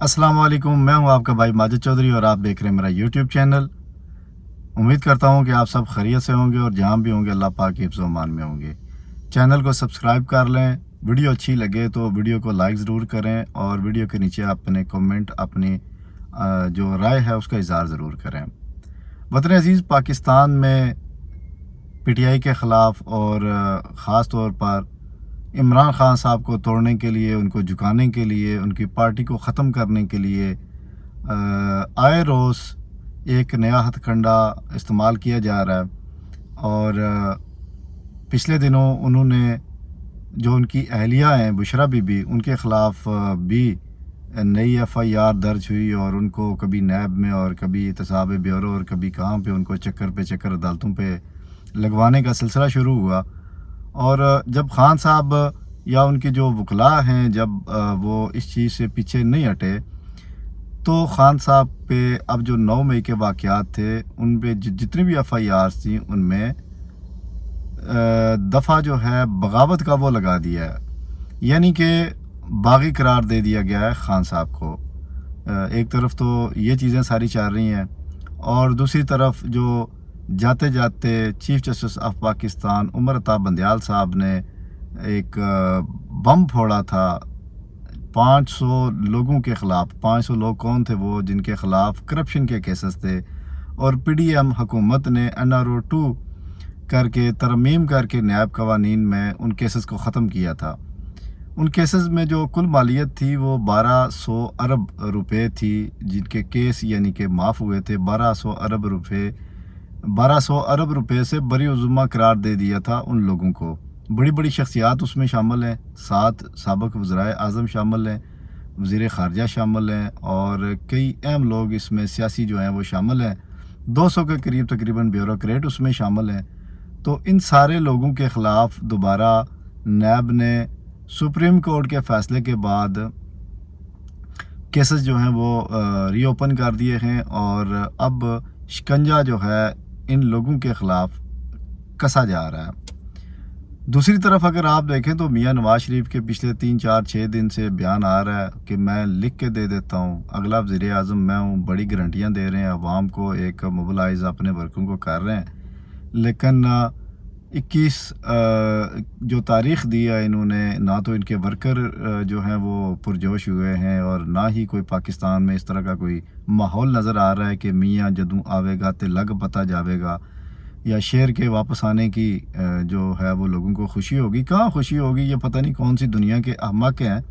अस्सलाम वालेकुम। मैं हूं आपका भाई माजिद चौधरी और आप देख रहे हैं मेरा यूट्यूब चैनल। उम्मीद करता हूं कि आप सब खैरियत से होंगे और जहां भी होंगे अल्लाह पाक के हिफ्ज़-ओ-अमान में होंगे। चैनल को सब्सक्राइब कर लें। वीडियो अच्छी लगे तो वीडियो को लाइक ज़रूर करें और वीडियो के नीचे अपने कमेंट अपनी जो राय है उसका इज़हार ज़रूर करें। वतन अज़ीज़ पाकिस्तान में पीटीआई के ख़िलाफ़ और ख़ास तौर पर इमरान खान साहब को तोड़ने के लिए, उनको झुकाने के लिए, उनकी पार्टी को ख़त्म करने के लिए आए रोज़ एक नया हथकंडा इस्तेमाल किया जा रहा है। और पिछले दिनों उन्होंने जो उनकी अहलिया हैं बुशरा बीबी, उनके ख़िलाफ़ भी नई एफआईआर दर्ज हुई और उनको कभी नैब में और कभी एहतसाब ब्यूरो और कभी कहाँ पे उनको चक्कर पे चक्कर अदालतों पे लगवाने का सिलसिला शुरू हुआ। और जब खान साहब या उनके जो वकला हैं जब वो इस चीज़ से पीछे नहीं हटे तो खान साहब पे अब जो 9 मई के वाक़यात थे उन पे जितनी भी एफआईआर्स थी उनमें दफ़ा जो है बगावत का वो लगा दिया है, यानी कि बागी करार दे दिया गया है खान साहब को। एक तरफ तो ये चीज़ें सारी चल रही हैं और दूसरी तरफ जो जाते जाते chief justice of Pakistan Umar Ata Bandial साहब ने एक बम फोड़ा था 500 लोगों के ख़िलाफ़। 500 लोग कौन थे वो जिनके ख़िलाफ़ करप्शन के केसेस थे और पीडीएम हुकूमत ने एनआरओ 2 करके तरमीम करके नैब कवानीन में उन केसेस को ख़त्म किया था। उन केसेस में जो कुल मालियत थी वो 1200 अरब रुपए थी, जिनके केस यानी कि माफ़ हुए थे। 1200 अरब रुपए से बरी उज़्मा करार दे दिया था उन लोगों को। बड़ी बड़ी शख्सियात उसमें शामिल हैं, 7 साबिक़ वज़राए आज़म शामिल हैं, वज़ीर ख़ारजा शामिल हैं और कई अहम लोग इसमें सियासी जो हैं वो शामिल हैं। 200 के करीब तकरीबन ब्यूरोक्रेट उसमें शामिल हैं। तो इन सारे लोगों के ख़िलाफ़ दोबारा नैब ने सुप्रीम कोर्ट के फ़ैसले के बाद केसेस जो हैं वो रीओपन कर दिए हैं और अब शिकंजा जो है इन लोगों के ख़िलाफ़ कसा जा रहा है। दूसरी तरफ अगर आप देखें तो मियां नवाज शरीफ के पिछले 3-4-6 दिन से बयान आ रहा है कि मैं लिख के दे देता हूँ, अगला वज़ीर आज़म मैं हूँ, बड़ी गारंटियाँ दे रहे हैं, अवाम को एक मोबिलाइज़ अपने वर्कों को कर रहे हैं। लेकिन 21 जो तारीख़ दी है इन्होंने, ना तो इनके वर्कर जो हैं वो पुरजोश हुए हैं और ना ही कोई पाकिस्तान में इस तरह का कोई माहौल नज़र आ रहा है कि मियाँ जदों आवेगा ते लग पता जावेगा या शेर के वापस आने की जो है वो लोगों को खुशी होगी। कहाँ खुशी होगी, ये पता नहीं कौन सी दुनिया के अहमक हैं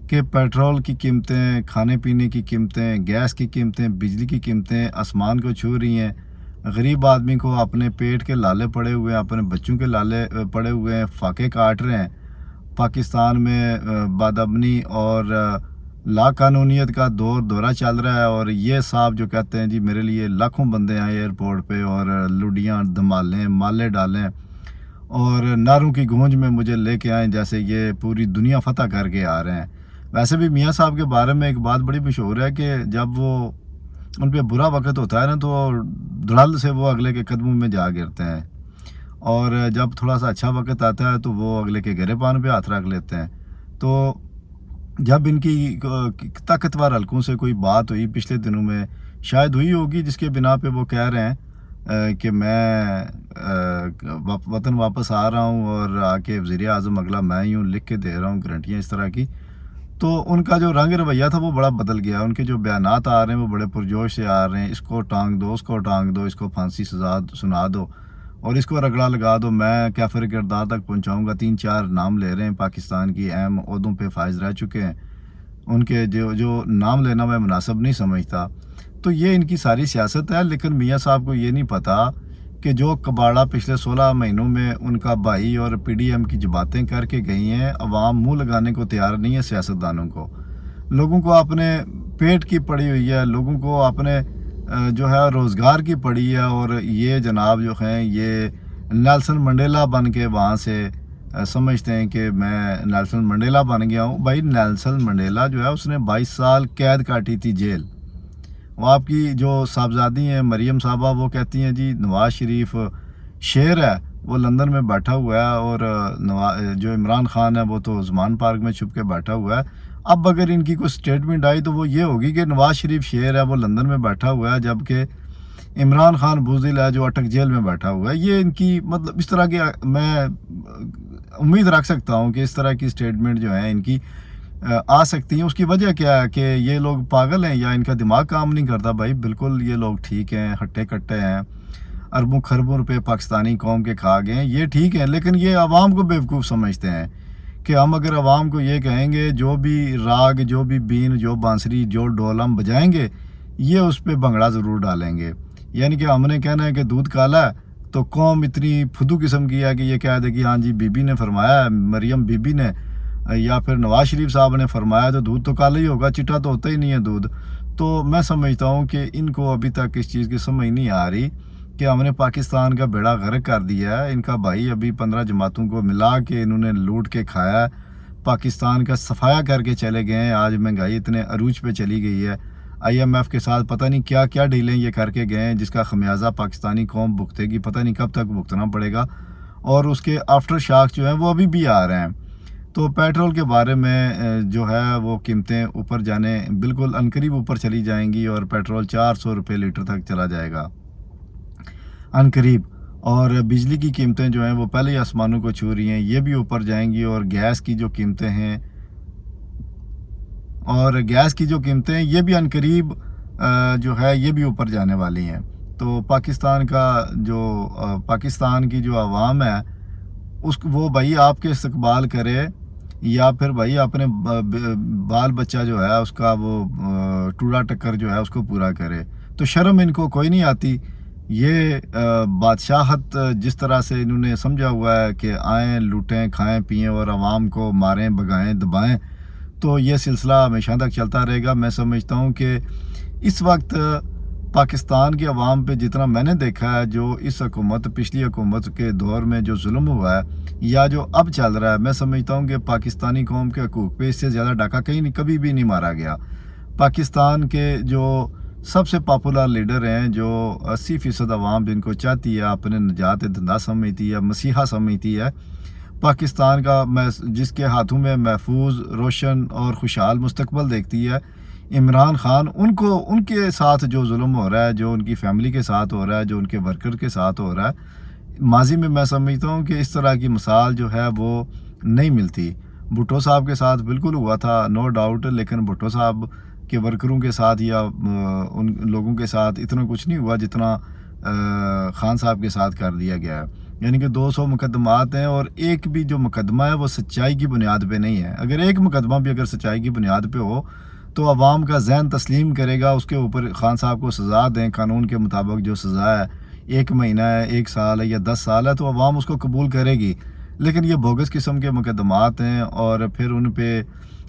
कि पेट्रोल की कीमतें, खाने पीने की कीमतें, गैस की कीमतें, बिजली की कीमतें आसमान को छू रही हैं। गरीब आदमी को अपने पेट के लाले पड़े हुए हैं, अपने बच्चों के लाले पड़े हुए हैं, फाके काट रहे हैं। पाकिस्तान में बदअमनी और लाकानूनियत का दौरा चल रहा है और ये साहब जो कहते हैं जी मेरे लिए लाखों बंदे आए एयरपोर्ट पे और लुडियाँ धमालें माले डालें और नारों की गूंज में मुझे लेके आए जैसे ये पूरी दुनिया फतह करके आ रहे हैं। वैसे भी मियाँ साहब के बारे में एक बात बड़ी मशहूर है कि जब वो उन पर बुरा वक्त होता है ना तो धड़ल्ले से वो अगले के कदमों में जा गिरते हैं और जब थोड़ा सा अच्छा वक्त आता है तो वो अगले के गहरे पान पे हाथ रख लेते हैं। तो जब इनकी ताकतवर हलकों से कोई बात हुई पिछले दिनों में, शायद हुई होगी, जिसके बिना पे वो कह रहे हैं कि मैं वतन वापस आ रहा हूँ और आके वज़ीर आज़म अगला मैं ही हूँ, लिख के दे रहा हूँ गारंटियाँ इस तरह की। तो उनका जो रंग रवैया था वो बड़ा बदल गया। उनके जो बयानात आ रहे हैं वो बड़े पुरजोश से आ रहे हैं, इसको टांग दो, उसको टांग दो, इसको फांसी सजा सुना दो और इसको रगड़ा लगा दो, मैं कैफिर किरदार तक पहुंचाऊंगा। 3-4 नाम ले रहे हैं पाकिस्तान की अहम ओहदों पे फाइज रह चुके हैं, उनके जो नाम लेना मैं मुनासिब नहीं समझता। तो ये इनकी सारी सियासत है। लेकिन मियाँ साहब को ये नहीं पता कि जो कबाड़ा पिछले 16 महीनों में उनका भाई और पीडीएम की जो बातें करके गई हैं, अवाम मुँह लगाने को तैयार नहीं है सियासतदानों को। लोगों को अपने पेट की पड़ी हुई है, लोगों को अपने जो है रोज़गार की पड़ी है और ये जनाब जो हैं ये नेल्सन मंडेला बन के वहाँ से समझते हैं कि मैं नेल्सन मंडेला बन गया हूँ। भाई नेल्सन मंडेला जो है उसने 22 साल कैद काटी थी जेल। वो आपकी जो साहबजादी हैं मरियम साहबा वो कहती हैं जी नवाज शरीफ शेर है, वो लंदन में बैठा हुआ है और जो इमरान खान है वो तो उस्मान पार्क में छुप के बैठा हुआ है اب اگر ان کی کوئی سٹیٹمنٹ آئی تو وہ یہ ہوگی کہ نواز شریف شیر ہے، وہ لندن میں بیٹھا ہوا ہے، جبکہ عمران خان بزدل ہے جو اٹک جیل میں بیٹھا ہوا ہے. یہ ان کی مطلب اس طرح کی میں امید رکھ سکتا ہوں کہ اس طرح کی سٹیٹمنٹ جو ہیں ان کی آ سکتی ہیں. اس کی وجہ کیا ہے کہ یہ لوگ پاگل ہیں یا ان کا دماغ کام نہیں کرتا؟ بھائی بالکل یہ لوگ ٹھیک ہیں، ہٹے کٹے ہیں، اربوں خربوں روپے پاکستانی قوم کے کھا گئے ہیں، یہ ٹھیک ہیں، لیکن یہ عوام کو بیوقوف سمجھتے ہیں کہ ہم اگر عوام کو یہ کہیں گے جو بھی راگ، جو بھی بین، جو بانسری، جو ڈول ہم بجائیں گے، یہ اس پہ بھنگڑا ضرور ڈالیں گے. یعنی کہ ہم نے کہنا ہے کہ دودھ کالا ہے تو قوم اتنی پھدو قسم کی ہے کہ یہ کہہ دے کہ ہاں جی بی بی نے فرمایا ہے، مریم بی بی نے یا پھر نواز شریف صاحب نے فرمایا تو دودھ تو کالا ہی ہوگا، چٹا تو ہوتا ہی نہیں ہے دودھ. تو میں سمجھتا ہوں کہ ان کو ابھی تک اس چیز کی سمجھ نہیں آ رہی کہ ہم نے پاکستان کا بیڑا غرق کر دیا ہے. ان کا بھائی ابھی 15 جماعتوں کو ملا کے انہوں نے لوٹ کے کھایا ہے، پاکستان کا صفایا کر کے چلے گئے ہیں. آج مہنگائی اتنے عروج پہ چلی گئی ہے، آئی ایم ایف کے ساتھ پتہ نہیں کیا کیا ڈیلیں یہ کر کے گئے ہیں، جس کا خمیازہ پاکستانی قوم بھگتے گی، پتہ نہیں کب تک بھگتنا پڑے گا. اور اس کے آفٹر شاک جو ہیں وہ ابھی بھی آ رہے ہیں. تو پیٹرول کے بارے میں جو ہے وہ قیمتیں اوپر جانے بالکل عنقریب اوپر چلی جائیں گی، اور پیٹرول 400 روپے لیٹر تک چلا جائے گا عنقریب. اور بجلی کی قیمتیں جو ہیں وہ پہلے ہی آسمانوں کو چھو رہی ہیں، یہ بھی اوپر جائیں گی. اور گیس کی جو قیمتیں ہیں یہ بھی عنقریب جو ہے یہ بھی اوپر جانے والی ہیں. تو پاکستان کی جو عوام ہے وہ بھائی آپ کے استقبال کرے، یا پھر بھائی اپنے بال بچہ جو ہے اس کا وہ ٹوڑا ٹکر جو ہے اس کو پورا کرے. تو شرم ان کو کوئی نہیں آتی. یہ بادشاہت جس طرح سے انہوں نے سمجھا ہوا ہے کہ آئیں لوٹیں کھائیں پئیں اور عوام کو ماریں بگائیں دبائیں، تو یہ سلسلہ ہمیشہ تک چلتا رہے گا. میں سمجھتا ہوں کہ اس وقت پاکستان کے عوام پہ جتنا میں نے دیکھا ہے، جو اس حکومت پچھلی حکومت کے دور میں جو ظلم ہوا ہے یا جو اب چل رہا ہے، میں سمجھتا ہوں کہ پاکستانی قوم کے حقوق پہ اس سے زیادہ ڈاکہ کبھی بھی نہیں مارا گیا. پاکستان کے جو سب سے پاپولر لیڈر ہیں، جو 80% عوام جن کو چاہتی ہے، اپنے نجات دندہ سمجھتی ہے، مسیحا سمجھتی ہے، پاکستان کا جس کے ہاتھوں میں محفوظ، روشن اور خوشحال مستقبل دیکھتی ہے، عمران خان، ان کے ساتھ جو ظلم ہو رہا ہے، جو ان کی فیملی کے ساتھ ہو رہا ہے، جو ان کے ورکر کے ساتھ ہو رہا ہے، ماضی میں سمجھتا ہوں کہ اس طرح کی مثال جو ہے وہ نہیں ملتی. بھٹو صاحب کے ساتھ بالکل ہوا تھا، نو ڈاؤٹ، لیکن بھٹو صاحب کے ورکروں کے ساتھ یا ان لوگوں کے ساتھ اتنا کچھ نہیں ہوا جتنا خان صاحب کے ساتھ کر دیا گیا ہے. یعنی کہ 200 مقدمات ہیں اور ایک بھی جو مقدمہ ہے وہ سچائی کی بنیاد پہ نہیں ہے. اگر ایک مقدمہ بھی اگر سچائی کی بنیاد پہ ہو تو عوام کا ذہن تسلیم کرے گا، اس کے اوپر خان صاحب کو سزا دیں قانون کے مطابق. جو سزا ہے 1 مہینہ ہے، 1 سال ہے یا 10 سال ہے، تو عوام اس کو قبول کرے گی. لیکن یہ بوگس قسم کے مقدمات ہیں، اور پھر ان پہ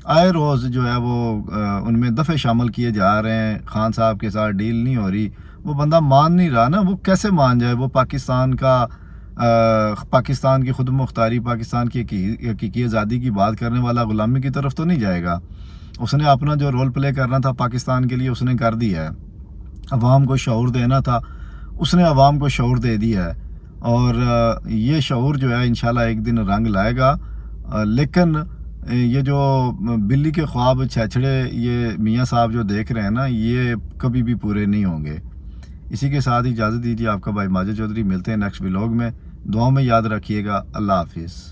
آئے روز جو ہے وہ ان میں دفعے شامل کیے جا رہے ہیں. خان صاحب کے ساتھ ڈیل نہیں ہو رہی، وہ بندہ مان نہیں رہا نا، وہ کیسے مان جائے؟ وہ پاکستان کی خود مختاری، پاکستان کی حقیقی آزادی کی بات کرنے والا غلامی کی طرف تو نہیں جائے گا. اس نے اپنا جو رول پلے کرنا تھا پاکستان کے لیے اس نے کر دیا ہے. عوام کو شعور دینا تھا، اس نے عوام کو شعور دے دیا ہے، اور یہ شعور جو ہے انشاءاللہ ایک دن رنگ لائے گا. لیکن یہ جو بلی کے خواب چھچڑے یہ میاں صاحب جو دیکھ رہے ہیں نا، یہ کبھی بھی پورے نہیں ہوں گے. اسی کے ساتھ اجازت دیجیے. آپ کا بھائی ماجد چودھری، ملتے ہیں نیکسٹ ولاگ میں. دعاؤں میں یاد رکھیے گا. اللہ حافظ.